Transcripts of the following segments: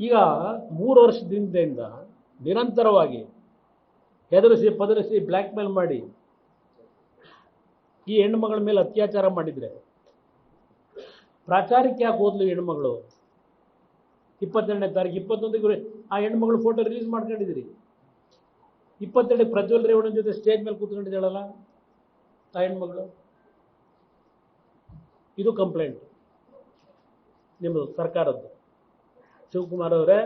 ಈಗ 3 ವರ್ಷದಿಂದ ನಿರಂತರವಾಗಿ ಹೆದರಿಸಿ ಪದರಿಸಿ ಬ್ಲ್ಯಾಕ್ ಮೇಲ್ ಮಾಡಿ ಈ ಹೆಣ್ಣುಮಗಳ ಮೇಲೆ ಅತ್ಯಾಚಾರ ಮಾಡಿದರೆ ಪ್ರಾಚಾರಕ್ಕೆ ಯಾಕೆ ಹೋದ್ಲು ಹೆಣ್ಣುಮಗಳು? 22ನೇ ತಾರೀಕು 21ಗೆ ಆ ಹೆಣ್ಣುಮಗಳು ಫೋಟೋ ರಿಲೀಸ್ ಮಾಡ್ಕೊಂಡಿದ್ದೀರಿ. 22ಕ್ಕೆ ಪ್ರಜ್ವಲ್ ರೇವಣ್ಣನ ಜೊತೆ ಸ್ಟೇಜ್ ಮೇಲೆ ಕೂತ್ಕೊಂಡಿದ್ದಾಳಲ್ಲ ಆ ಹೆಣ್ಮಗಳು. ಇದು ಕಂಪ್ಲೇಂಟ್ ನಿಮ್ಮದು ಸರ್ಕಾರದ್ದು. ಶಿವಕುಮಾರ್ ಅವರೇ,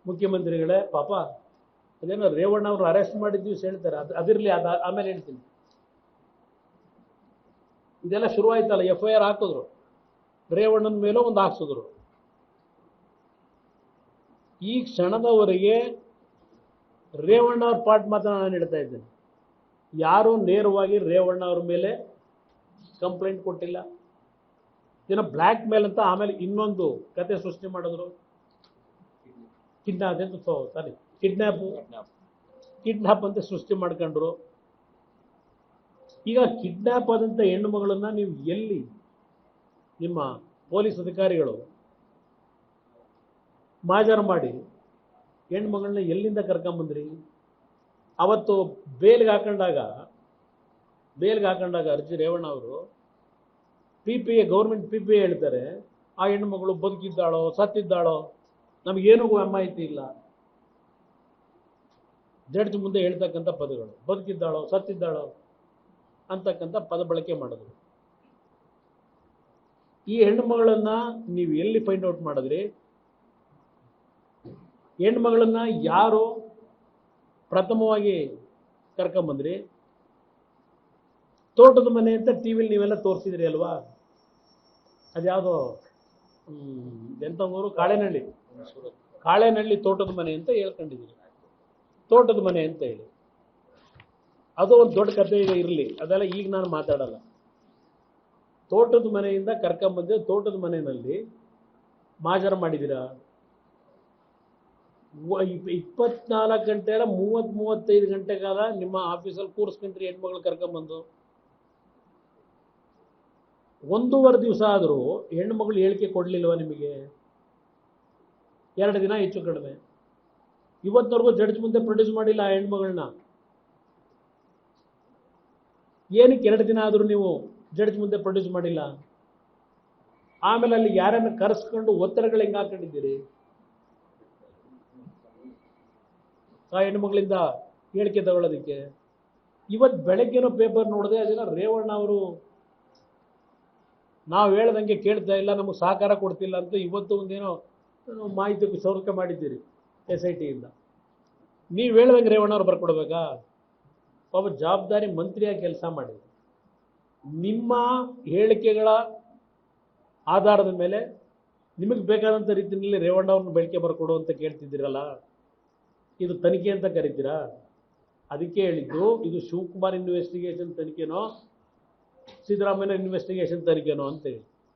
ಮುಖ್ಯಮಂತ್ರಿಗಳೇ, ಪಾಪ ಅದೇನೋ ರೇವಣ್ಣ ಅವರು ಅರೆಸ್ಟ್ ಮಾಡಿದ ದಿವಸ ಹೇಳ್ತಾರೆ, ಅದಿರಲಿ, ಆಮೇಲೆ ಹೇಳ್ತೀನಿ. ಇದೆಲ್ಲ ಶುರುವಾಯ್ತಲ್ಲ, FIR ಹಾಕಿದ್ರು, ರೇವಣ್ಣನ ಮೇಲೂ ಒಂದು ಹಾಕ್ಸಿದ್ರು. ಈ ಕ್ಷಣದವರೆಗೆ ರೇವಣ್ಣ ಅವ್ರ ಪಾರ್ಟ್ ಮಾತ್ರ ನಾನು ಹೇಳ್ತಾ ಇದ್ದೇನೆ. ಯಾರೂ ನೇರವಾಗಿ ರೇವಣ್ಣ ಅವ್ರ ಮೇಲೆ ಕಂಪ್ಲೇಂಟ್ ಕೊಟ್ಟಿಲ್ಲ. ಇದನ್ನ ಬ್ಲ್ಯಾಕ್ ಮೇಲ್ ಅಂತ ಆಮೇಲೆ ಇನ್ನೊಂದು ಕತೆ ಸೃಷ್ಟಿ ಮಾಡಿದ್ರು. ಕಿಡ್ನಾಪ್ ಅಂತ ಸೃಷ್ಟಿ ಮಾಡ್ಕೊಂಡ್ರು. ಈಗ ಕಿಡ್ನಾಪ್ ಆದಂಥ ಹೆಣ್ಣು ಮಗಳನ್ನ ನೀವು ಎಲ್ಲಿ, ನಿಮ್ಮ ಪೊಲೀಸ್ ಅಧಿಕಾರಿಗಳು ಮಾಜಾರು ಮಾಡಿ ಹೆಣ್ಣು ಮಗಳನ್ನ ಎಲ್ಲಿಂದ ಕರ್ಕೊಂಬಂದ್ರಿ? ಅವತ್ತು ಬೇಲ್ಗೆ ಹಾಕೊಂಡಾಗ ಅರ್ಜಿ ರೇವಣ್ಣ ಅವರು PPA, ಗೌರ್ಮೆಂಟ್ PPA ಹೇಳ್ತಾರೆ, ಆ ಹೆಣ್ಣು ಮಗಳು ಬದುಕಿದ್ದಾಳೋ ಸತ್ತಿದ್ದಾಳೋ ನಮಗೇನೂ ಮಾಹಿತಿ ಇಲ್ಲ. ಜಡ್ಜ್ ಮುಂದೆ ಹೇಳ್ತಕ್ಕಂಥ ಪದಗಳು ಬದುಕಿದ್ದಾಳೋ ಸತ್ತಿದ್ದಾಳೋ ಅಂತಕ್ಕಂಥ ಪದ ಬಳಕೆ ಮಾಡಿದ್ರು. ಈ ಹೆಣ್ಣು ಮಗಳನ್ನ ನೀವು ಎಲ್ಲಿ ಫೈಂಡ್ ಔಟ್ ಮಾಡಿದ್ರಿ? ಹೆಣ್ಣು ಮಗಳನ್ನ ಯಾರು ಪ್ರಥಮವಾಗಿ ಕರ್ಕೊಂಬಂದ್ರಿ? ತೋಟದ ಮನೆ ಅಂತ ಟಿವಿಲಿ ನೀವೆಲ್ಲ ತೋರಿಸಿದ್ರಿ ಅಲ್ವಾ? ಅದ್ಯಾವುದೋ ಎಂಥ ಊರು, ಕಾಳೆನಹಳ್ಳಿ ತೋಟದ ಮನೆ ಅಂತ ಹೇಳ್ಕೊಂಡಿದ್ದೀರಿ. ತೋಟದ ಮನೆ ಅಂತ ಹೇಳಿ ಅದು ಒಂದು ದೊಡ್ಡ ಕಥೆ ಈಗ ಇರಲಿ, ಅದೆಲ್ಲ ಈಗ ನಾನು ಮಾತಾಡಲ್ಲ. ತೋಟದ ಮನೆಯಿಂದ ಕರ್ಕೊಂಬಂದು ತೋಟದ ಮನೆಯಲ್ಲಿ ಮಾಜಾರ ಮಾಡಿದ್ದೀರಾ? 24 ಗಂಟೆ ಅಲ್ಲ, 30-35 ಗಂಟೆ ಕಾಲ ನಿಮ್ಮ ಆಫೀಸಲ್ಲಿ ಕೂರಿಸ್ಕೊಂಡ್ರಿ ಹೆಣ್ಮಗಳು ಕರ್ಕೊಂಬಂದು. 1.5 ದಿವಸ ಆದರೂ ಹೆಣ್ಣುಮಗಳು ಹೇಳಿಕೆ ಕೊಡಲಿಲ್ವ ನಿಮಗೆ? 2 ದಿನ ಹೆಚ್ಚು ಕಡಿಮೆ. ಇವತ್ತವರೆಗೂ ಜಡ್ಜ್ ಮುಂದೆ ಪ್ರೊಡ್ಯೂಸ್ ಮಾಡಿಲ್ಲ ಆ ಹೆಣ್ಮಗಳನ್ನ. ಏನಕ್ಕೆ 2 ದಿನ ಆದರೂ ನೀವು ಜಡ್ಜ್ ಮುಂದೆ ಪ್ರೊಡ್ಯೂಸ್ ಮಾಡಿಲ್ಲ? ಆಮೇಲೆ ಅಲ್ಲಿ ಯಾರನ್ನು ಕರೆಸ್ಕೊಂಡು ಒತ್ತಡಗಳು ಹೆಂಗೆ ಹಾಕೊಂಡಿದ್ದೀರಿ ಆ ಹೆಣ್ಮಗಳಿಂದ ಹೇಳಿಕೆ ತಗೊಳ್ಳೋದಕ್ಕೆ? ಇವತ್ತು ಬೆಳಗ್ಗೆನೋ ಪೇಪರ್ ನೋಡಿದೆ, ಅದನ್ನ ರೇವಣ್ಣ ಅವರು ನಾವು ಹೇಳ್ದಂಗೆ ಕೇಳ್ತಾ ಇಲ್ಲ, ನಮಗೆ ಸಹಕಾರ ಕೊಡ್ತಿಲ್ಲ ಅಂತ ಇವತ್ತು ಒಂದೇನೋ ಮಾಹಿತಿ ಸೋರಿಕೆ ಮಾಡಿದ್ದೀರಿ SIT ಇಂದ. ನೀವು ಹೇಳ್ದಂಗೆ ರೇವಣ್ಣ ಅವ್ರು ಬರ್ಕೊಡ್ಬೇಕಾ? ಪಾಪ ಜವಾಬ್ದಾರಿ ಮಂತ್ರಿಯಾಗಿ ಕೆಲಸ ಮಾಡಿ ನಿಮ್ಮ ಹೇಳಿಕೆಗಳ ಆಧಾರದ ಮೇಲೆ ನಿಮಗೆ ಬೇಕಾದಂಥ ರೀತಿಯಲ್ಲಿ ರೇವಣ್ಣ ಅವ್ರನ್ನ ಬೆಳಕೆ ಬರ್ಕೊಡು ಅಂತ ಕೇಳ್ತಿದ್ದೀರಲ್ಲ, ಇದು ತನಿಖೆ ಅಂತ ಕರಿತೀರಾ? ಅದಕ್ಕೆ ಹೇಳಿದ್ದು, ಇದು ಶಿವಕುಮಾರ್ ಇನ್ವೆಸ್ಟಿಗೇಷನ್ ತನಿಖೆನೋ ಸಿದ್ದರಾಮಯ್ಯ ಇನ್ವೆಸ್ಟಿಗೇಷನ್ ತನಿಖೆನೋ ಅಂತೇಳಿ.